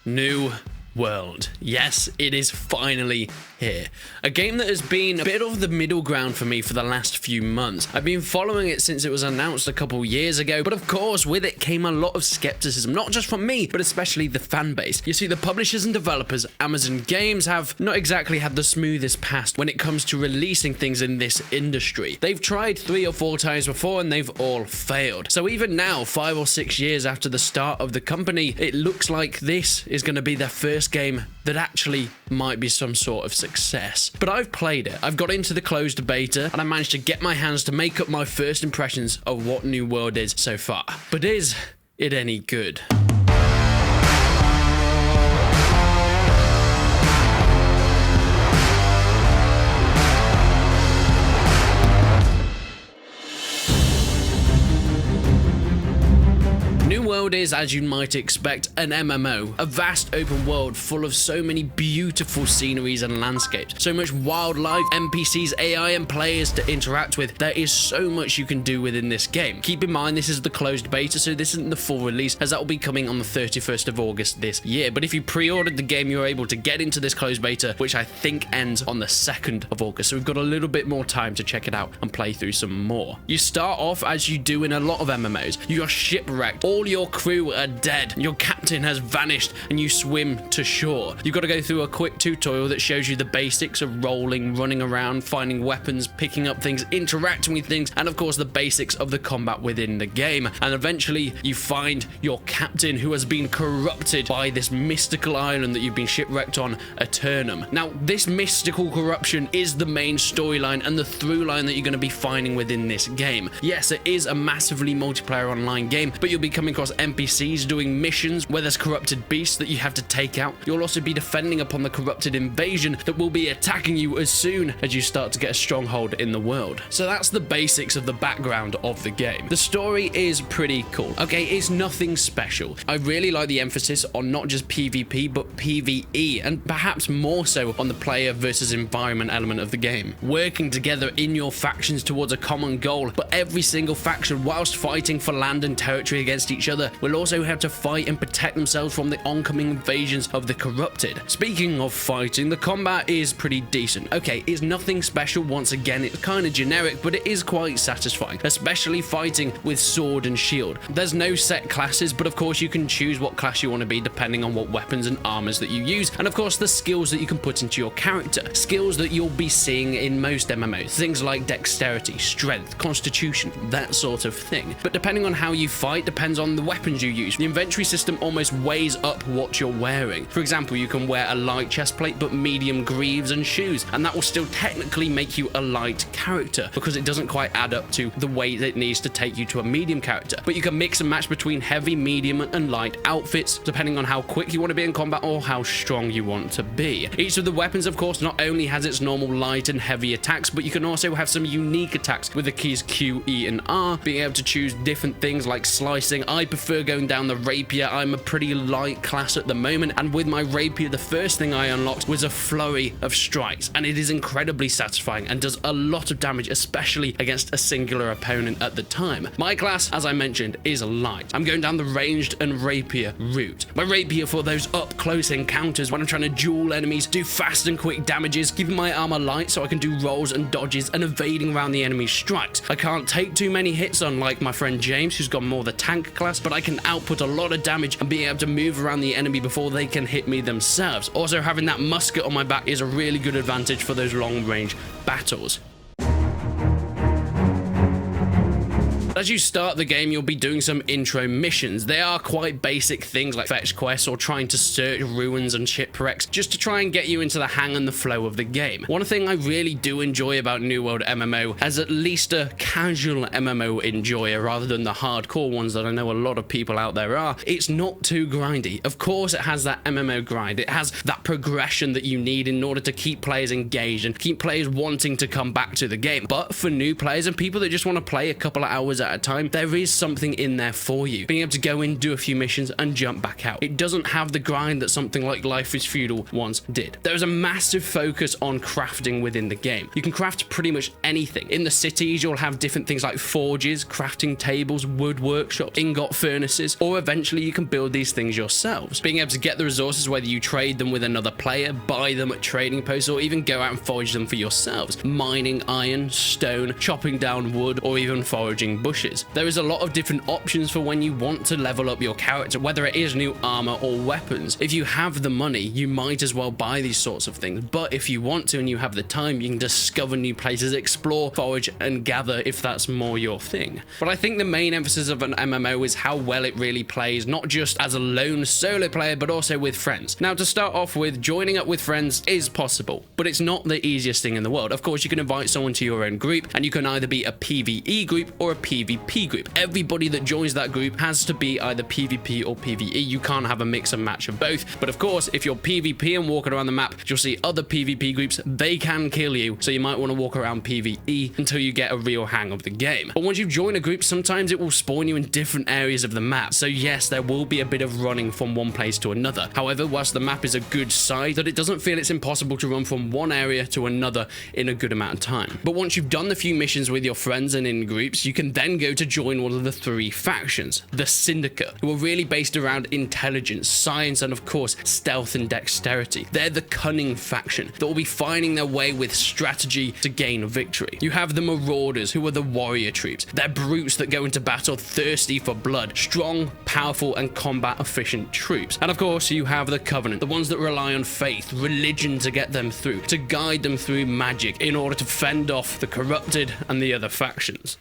New World. Yes, it is finally here. A game that has been a bit of the middle ground for me for the last few months. I've been following it since it was announced a couple years ago, but of course with it came a lot of skepticism, not just from me, but especially the fan base. You see, the publishers and developers, Amazon Games, have not exactly had the smoothest past when it comes to releasing things in this industry. They've tried 3 or 4 times before and they've all failed. So even now, 5 or 6 years after the start of the company, it looks like this is going to be their first game that actually might be some sort of success. But I've played it, I've got into the closed beta, and I managed to get my hands to make up my first impressions of what New World is so far. But is it any good? New World is, as you might expect, an MMO, a vast open world full of so many beautiful sceneries and landscapes, so much wildlife, NPCs, AI and players to interact with. There is so much you can do within this game. Keep in mind this is the closed beta, so this isn't the full release, as that will be coming on the 31st of August this year. But if you pre-ordered the game, you're able to get into this closed beta, which I think ends on the 2nd of August, so we've got a little bit more time to check it out and play through some more. You start off as you do in a lot of MMOs. You're shipwrecked, all your crew are dead, your captain has vanished, and you swim to shore. You've got to go through a quick tutorial that shows you the basics of rolling, running around, finding weapons, picking up things, interacting with things, and of course the basics of the combat within the game. And eventually you find your captain, who has been corrupted by this mystical island that you've been shipwrecked on, Eternum. Now, this mystical corruption is the main storyline and the through line that you're going to be finding within this game. Yes, it is a massively multiplayer online game, but you'll be coming across NPCs doing missions where there's corrupted beasts that you have to take out. You'll also be defending upon the corrupted invasion that will be attacking you as soon as you start to get a stronghold in the world. So that's the basics of the background of the game. The story is pretty cool. Okay, it's nothing special. I really like the emphasis on not just PvP but PvE, and perhaps more so on the player versus environment element of the game. Working together in your factions towards a common goal, but every single faction, whilst fighting for land and territory against each other, will also have to fight and protect themselves from the oncoming invasions of the corrupted. Speaking of fighting, the combat is pretty decent. Okay, it's nothing special. Once again, it's kind of generic, but it is quite satisfying, especially fighting with sword and shield. There's no set classes, but of course you can choose what class you want to be depending on what weapons and armors that you use, and of course the skills that you can put into your character. Skills that you'll be seeing in most MMOs. Things like dexterity, strength, constitution, that sort of thing. But depending on how you fight depends on the weapons you use. The inventory system almost weighs up what you're wearing. For example, you can wear a light chest plate but medium greaves and shoes, and that will still technically make you a light character because it doesn't quite add up to the weight it needs to take you to a medium character. But you can mix and match between heavy, medium and light outfits depending on how quick you want to be in combat or how strong you want to be. Each of the weapons, of course, not only has its normal light and heavy attacks, but you can also have some unique attacks with the keys Q, E and R, being able to choose different things like slicing. I prefer going down the rapier. I'm a pretty light class at the moment, and with my rapier the first thing I unlocked was a flurry of strikes, and it is incredibly satisfying and does a lot of damage, especially against a singular opponent at the time. My class, as I mentioned, is light. I'm going down the ranged and rapier route. My rapier for those up close encounters when I'm trying to duel enemies, do fast and quick damages, keeping my armor light so I can do rolls and dodges and evading around the enemy's strikes. I can't take too many hits, unlike my friend James, who's got more the tank class, but I can output a lot of damage and being able to move around the enemy before they can hit me themselves. Also, having that musket on my back is a really good advantage for those long range battles. As you start the game, you'll be doing some intro missions. They are quite basic things like fetch quests or trying to search ruins and shipwrecks just to try and get you into the hang and the flow of the game. One thing I really do enjoy about New World MMO, as at least a casual MMO enjoyer rather than the hardcore ones that I know a lot of people out there are, it's not too grindy. Of course, it has that MMO grind. It has that progression that you need in order to keep players engaged and keep players wanting to come back to the game. But for new players and people that just want to play a couple of hours at a time, there is something in there for you. Being able to go in, do a few missions, and jump back out. It doesn't have the grind that something like Life is Feudal once did. There is a massive focus on crafting within the game. You can craft pretty much anything. In the cities, you'll have different things like forges, crafting tables, wood workshops, ingot furnaces, or eventually you can build these things yourselves. Being able to get the resources, whether you trade them with another player, buy them at trading posts, or even go out and forage them for yourselves. Mining iron, stone, chopping down wood, or even foraging bushes. There is a lot of different options for when you want to level up your character, whether it is new armor or weapons. If you have the money, you might as well buy these sorts of things, but if you want to and you have the time, you can discover new places, explore, forage, and gather if that's more your thing. But I think the main emphasis of an MMO is how well it really plays, not just as a lone solo player, but also with friends. Now, to start off with, joining up with friends is possible, but it's not the easiest thing in the world. Of course, you can invite someone to your own group, and you can either be a PvE group or a PvP group. Everybody that joins that group has to be either PvP or PvE. You can't have a mix and match of both. But of course, if you're PvP and walking around the map, you'll see other PvP groups. They can kill you, so you might want to walk around PvE until you get a real hang of the game. But once you join a group, sometimes it will spawn you in different areas of the map. So yes, there will be a bit of running from one place to another. However, whilst the map is a good size, that it doesn't feel it's impossible to run from one area to another in a good amount of time. But once you've done the few missions with your friends and in groups, you can then go to join one of the three factions, the Syndicate, who are really based around intelligence, science, and of course, stealth and dexterity. They're the cunning faction that will be finding their way with strategy to gain victory. You have the Marauders, who are the warrior troops. They're brutes that go into battle thirsty for blood, strong, powerful, and combat efficient troops. And of course, you have the Covenant, the ones that rely on faith, religion to get them through, to guide them through magic in order to fend off the corrupted and the other factions.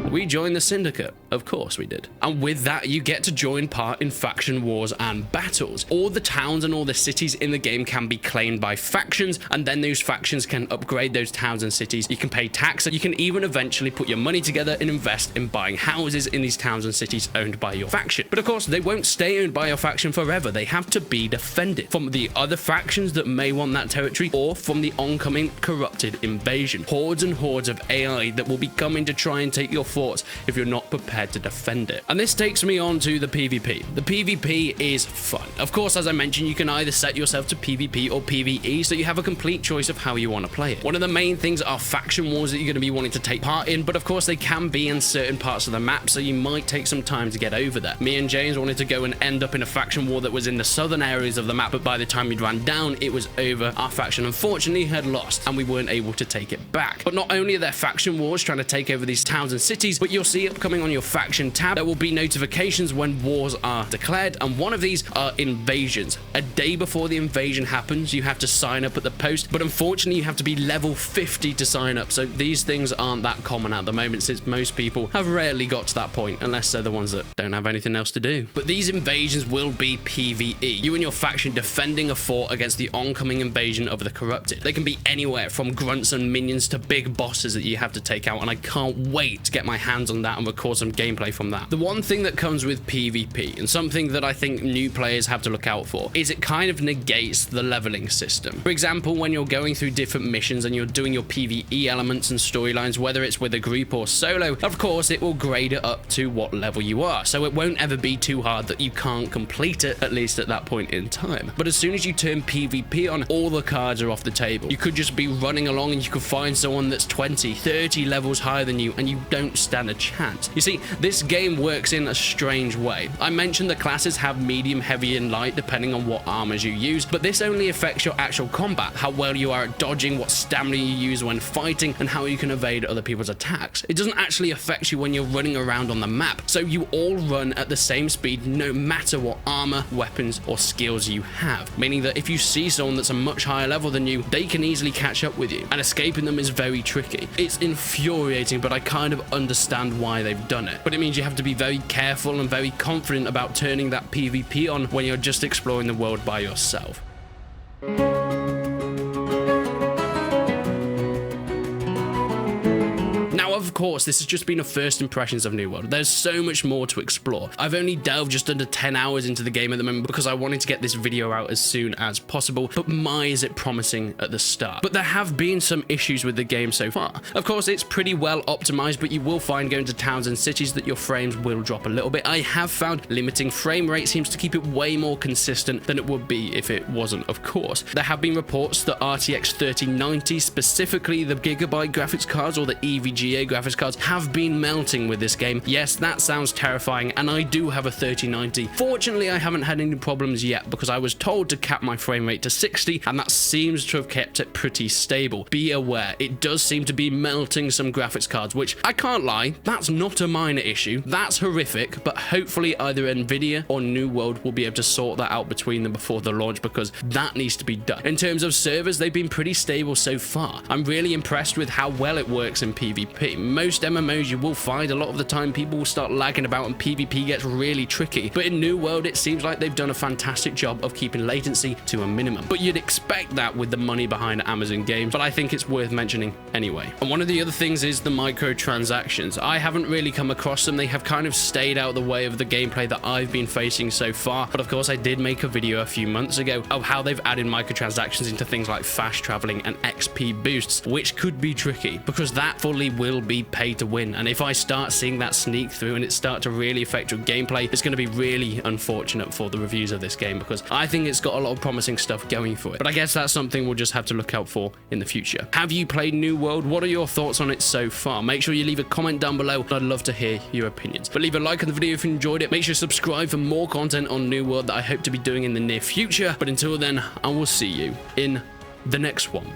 We joined the Syndicate. Of course we did. And with that, you get to join part in faction wars and battles. All the towns and all the cities in the game can be claimed by factions, and then those factions can upgrade those towns and cities. You can pay tax, and you can even eventually put your money together and invest in buying houses in these towns and cities owned by your faction. But of course, they won't stay owned by your faction forever. They have to be defended from the other factions that may want that territory, or from the oncoming corrupted invasion. Hordes and hordes of AI that will be coming to try and take your forts if you're not prepared to defend it. And this takes me on to the PvP. The PvP is fun. Of course, as I mentioned, you can either set yourself to PvP or PvE, so you have a complete choice of how you want to play it. One of the main things are faction wars that you're going to be wanting to take part in, but of course they can be in certain parts of the map, so you might take some time to get over there. Me and James wanted to go and end up in a faction war that was in the southern areas of the map, but by the time we ran down, it was over. Our faction unfortunately had lost, and we weren't able to take it back. But not only are there faction wars trying to take over these towns and cities, but you'll see upcoming on your faction tab, there will be notifications when wars are declared, and one of these are invasions. A day before the invasion happens, you have to sign up at the post, but unfortunately you have to be level 50 to sign up, so these things aren't that common at the moment, since most people have rarely got to that point, unless they're the ones that don't have anything else to do. But these invasions will be PvE, you and your faction defending a fort against the oncoming invasion of the corrupted. They can be anywhere from grunts and minions to big bosses that you have to take out, and I can't wait to get my hands on that and record some gameplay from that. The one thing that comes with PvP, and something that I think new players have to look out for, is it kind of negates the leveling system. For example, when you're going through different missions and you're doing your PvE elements and storylines, whether it's with a group or solo, of course it will grade it up to what level you are, so it won't ever be too hard that you can't complete it, at least at that point in time. But as soon as you turn PvP on, all the cards are off the table. You could just be running along and you could find someone that's 20, 30 levels higher than you, and you don't stand a chance. You see, this game works in a strange way. I mentioned the classes have medium, heavy, and light depending on what armors you use, but this only affects your actual combat, how well you are at dodging, what stamina you use when fighting, and how you can evade other people's attacks. It doesn't actually affect you when you're running around on the map, so you all run at the same speed no matter what armor, weapons, or skills you have, meaning that if you see someone that's a much higher level than you, they can easily catch up with you, and escaping them is very tricky. It's infuriating, but I kind of understand why they've done it. But it means you have to be very careful and very confident about turning that PvP on when you're just exploring the world by yourself. Now, of course, this has just been a first impressions of New World. There's so much more to explore. I've only delved just under 10 hours into the game at the moment because I wanted to get this video out as soon as possible, but my is it promising at the start. But there have been some issues with the game so far. Of course, it's pretty well optimized, but you will find going to towns and cities that your frames will drop a little bit. I have found limiting frame rate seems to keep it way more consistent than it would be if it wasn't, of course. There have been reports that RTX 3090, specifically the Gigabyte graphics cards or the EVGA graphics cards, have been melting with this game. Yes, that sounds terrifying, and I do have a 3090. Fortunately, I haven't had any problems yet because I was told to cap my frame rate to 60, and that seems to have kept it pretty stable. Be aware, it does seem to be melting some graphics cards, which I can't lie, that's not a minor issue. That's horrific, but hopefully either Nvidia or New World will be able to sort that out between them before the launch, because that needs to be done. In terms of servers, they've been pretty stable so far. I'm really impressed with how well it works in PvP. Most MMOs you will find a lot of the time people will start lagging about and PvP gets really tricky, but in New World it seems like they've done a fantastic job of keeping latency to a minimum. But you'd expect that with the money behind Amazon games, but I think it's worth mentioning anyway. And one of the other things is the microtransactions. I haven't really come across them. They have kind of stayed out of the way of the gameplay that I've been facing so far, but of course I did make a video a few months ago of how they've added microtransactions into things like fast traveling and XP boosts, which could be tricky because that fully will be pay to win, and if I start seeing that sneak through and it start to really affect your gameplay, it's going to be really unfortunate for the reviews of this game, because I think it's got a lot of promising stuff going for it. But I guess that's something we'll just have to look out for in the future. Have you played New World? What are your thoughts on it so far? Make sure you leave a comment down below. I'd love to hear your opinions. But leave a like on the video if you enjoyed it. Make sure to subscribe for more content on New World that I hope to be doing in the near future. But until then, I will see you in the next one.